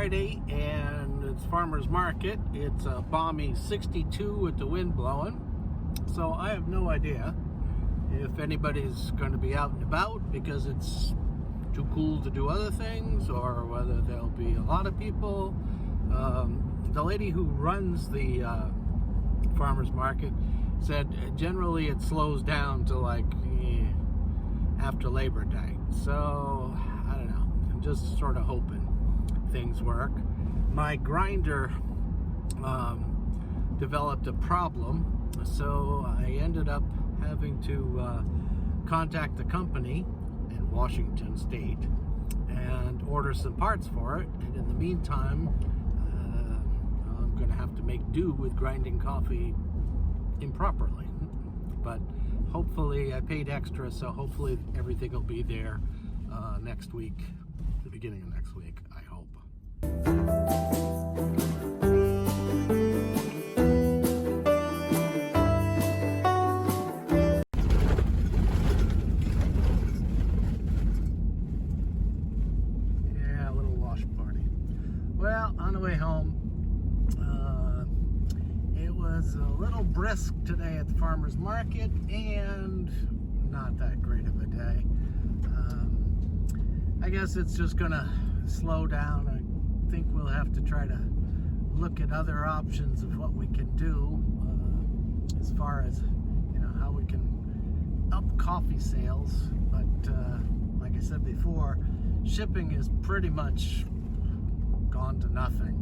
Friday and it's farmer's market. It's a balmy 62 with the wind blowing. So I have no idea if anybody's going to be out and about because it's too cool to do other things, or whether there'll be a lot of people. The lady who runs the farmer's market said generally it slows down to like after Labor Day. So I don't know. I'm just sort of hoping things work. My grinder developed a problem, so I ended up having to contact the company in Washington State and order some parts for it. And in the meantime, I'm going to have to make do with grinding coffee improperly. But hopefully, I paid extra, so hopefully everything will be there next week, the beginning of next week, I hope. Yeah, a little wash party. Well, on the way home, it was a little brisk today at the farmer's market and not that great of a day. I guess it's just gonna slow down. I think we'll have to try to look at other options of what we can do as far as, you know, how we can up coffee sales. But like I said before, shipping is pretty much gone to nothing.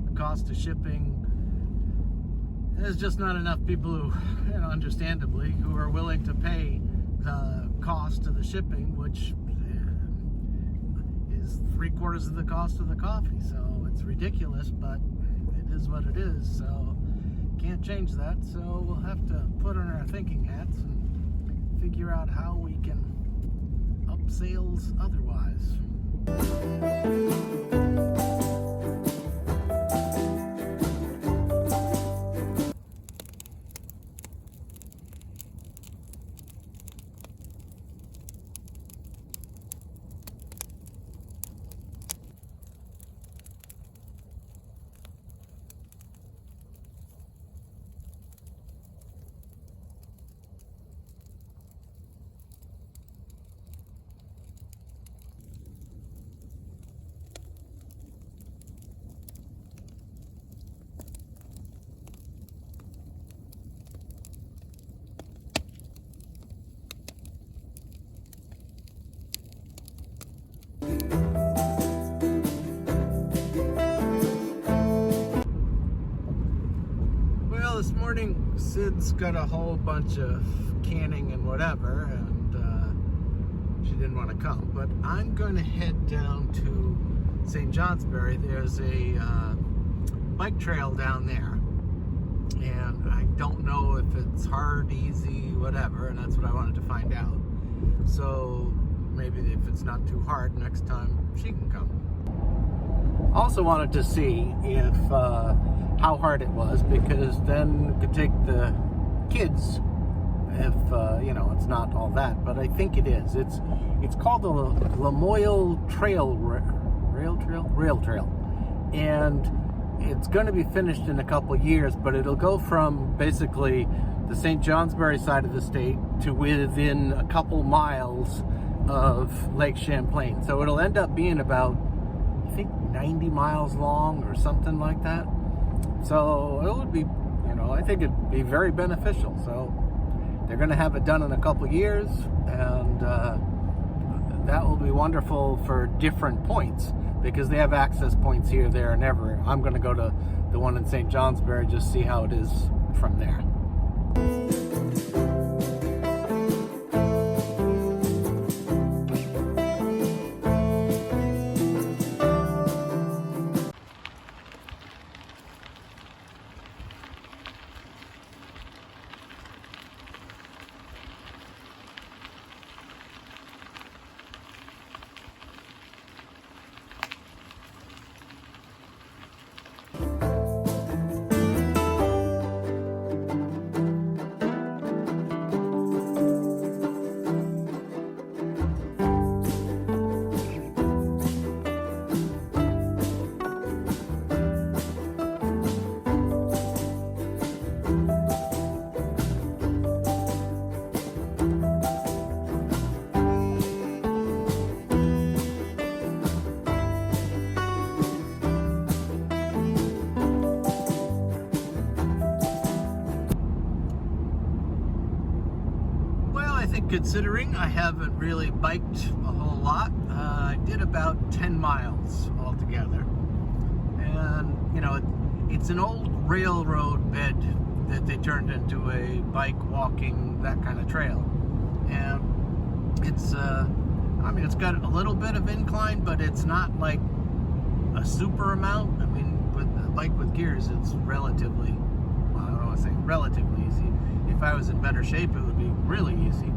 The cost of shipping, there's just not enough people who, you know, understandably, who are willing to pay the cost of the shipping, which is 3/4 of the cost of the coffee. So it's ridiculous, but it is what it is. So can't change that. So we'll have to put on our thinking hats and figure out how we can up sales otherwise. This morning, Sid's got a whole bunch of canning and whatever, and she didn't want to come. But I'm going to head down to St. Johnsbury. There's a bike trail down there, and I don't know if it's hard, easy, whatever, and that's what I wanted to find out. So maybe if it's not too hard, next time she can come. Also wanted to see if how hard it was, because then we could take the kids if you know, it's not all that, but I think it is. It's called the Lamoille Rail Trail, and it's going to be finished in a couple years, but it'll go from basically the St. Johnsbury side of the state to within a couple miles of Lake Champlain. So it'll end up being about, I think, 90 miles long or something like that. So it would be, you know, I think it'd be very beneficial. So they're going to have it done in a couple years, and that will be wonderful for different points, because they have access points here, there, and everywhere. I'm going to go to the one in St. Johnsbury, just see how it is from there. considering I haven't really biked a whole lot. I did about 10 miles altogether. And, you know, it's an old railroad bed that they turned into a bike, walking, that kind of trail. And it's, I mean, it's got a little bit of incline, but it's not like a super amount. I mean, with a bike with gears, it's relatively, well, I don't want to say relatively easy. If I was in better shape, it would be really easy.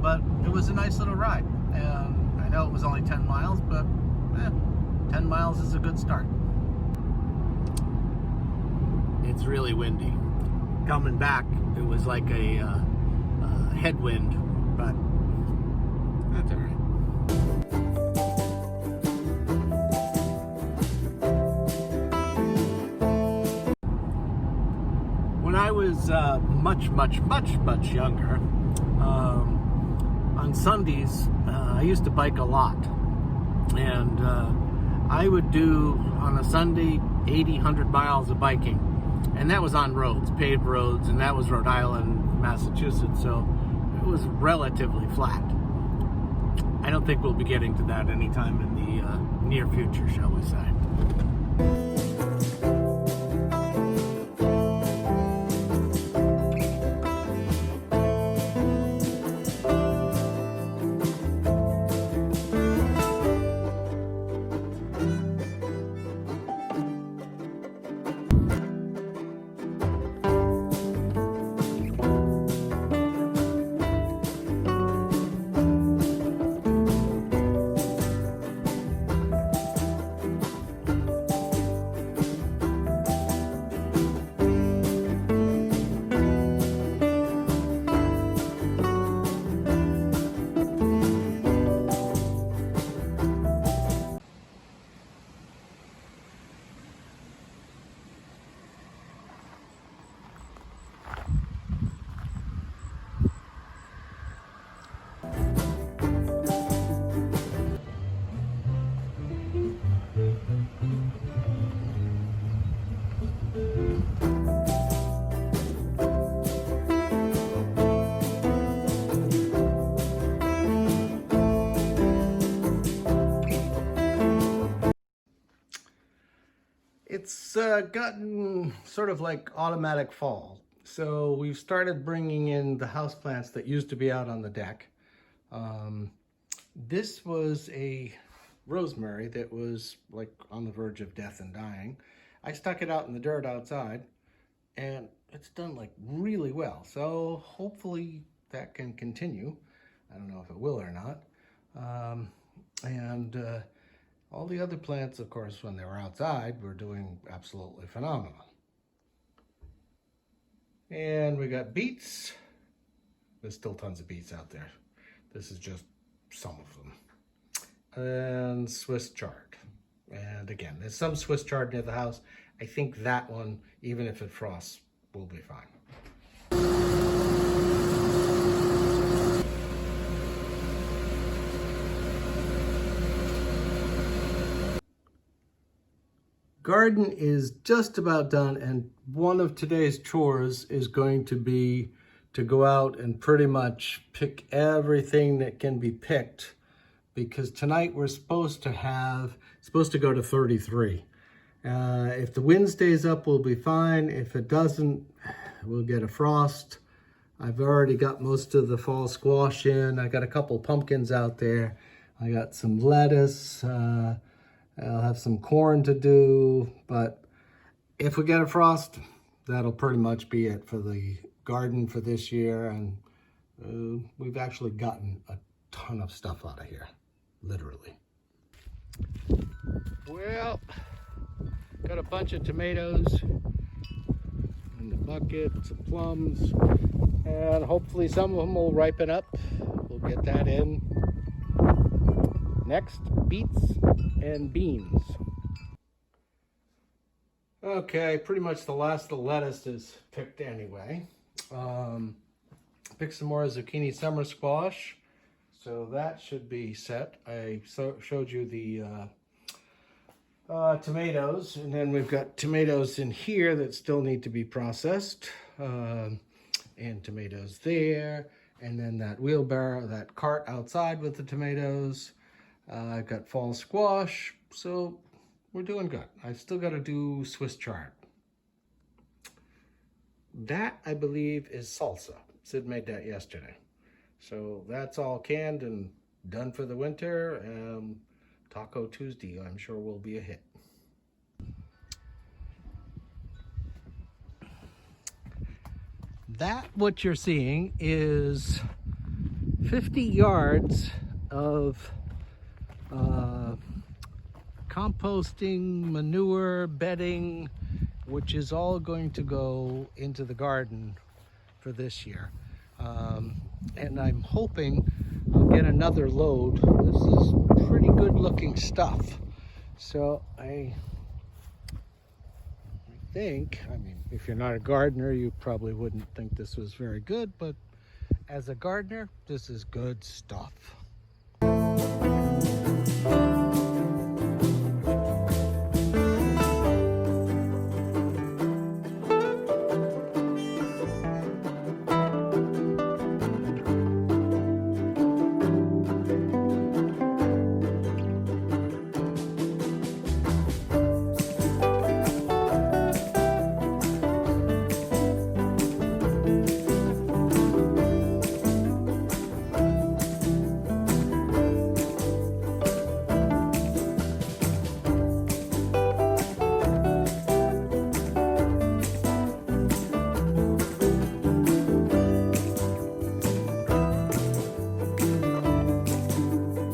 But it was a nice little ride. And I know it was only 10 miles, but 10 miles is a good start. It's really windy. Coming back, it was like a headwind, but that's all right. When I was much younger, on Sundays, I used to bike a lot. And I would do, on a Sunday, 80, 100 miles of biking. And that was on roads, paved roads, and that was Rhode Island, Massachusetts, so it was relatively flat. I don't think we'll be getting to that anytime in the near future, shall we say. It's gotten sort of like automatic fall. So we've started bringing in the houseplants that used to be out on the deck. This was a rosemary that was like on the verge of death and dying. I stuck it out in the dirt outside and it's done like really well. So hopefully that can continue. I don't know if it will or not. All the other plants, of course, when they were outside, were doing absolutely phenomenal. And we got beets. There's still tons of beets out there. This is just some of them. And Swiss chard. And again, there's some Swiss chard near the house. I think that one, even if it frosts, will be fine. Garden is just about done, and one of today's chores is going to be to go out and pretty much pick everything that can be picked, because tonight we're supposed to go to 33. If the wind stays up, we'll be fine. If it doesn't, we'll get a frost. I've already got most of the fall squash in. I got a couple pumpkins out there. I got some lettuce. I'll have some corn to do, but if we get a frost, that'll pretty much be it for the garden for this year. And we've actually gotten a ton of stuff out of here, literally. Well, got a bunch of tomatoes in the bucket, some plums, and hopefully some of them will ripen up. We'll get that in. Next, beets and beans. Okay, pretty much the last of the lettuce is picked anyway. Pick some more zucchini summer squash. So that should be set. I showed you the tomatoes, and then we've got tomatoes in here that still need to be processed. And tomatoes there. And then that wheelbarrow, that cart outside with the tomatoes. I've got fall squash, so we're doing good. I still got to do Swiss chard. That, I believe, is salsa. Sid made that yesterday. So that's all canned and done for the winter. Taco Tuesday, I'm sure, will be a hit. That, what you're seeing, is 50 yards of composting, manure, bedding, which is all going to go into the garden for this year. And I'm hoping I'll get another load. This is pretty good looking stuff. So I think, I mean, if you're not a gardener, you probably wouldn't think this was very good, but as a gardener, this is good stuff.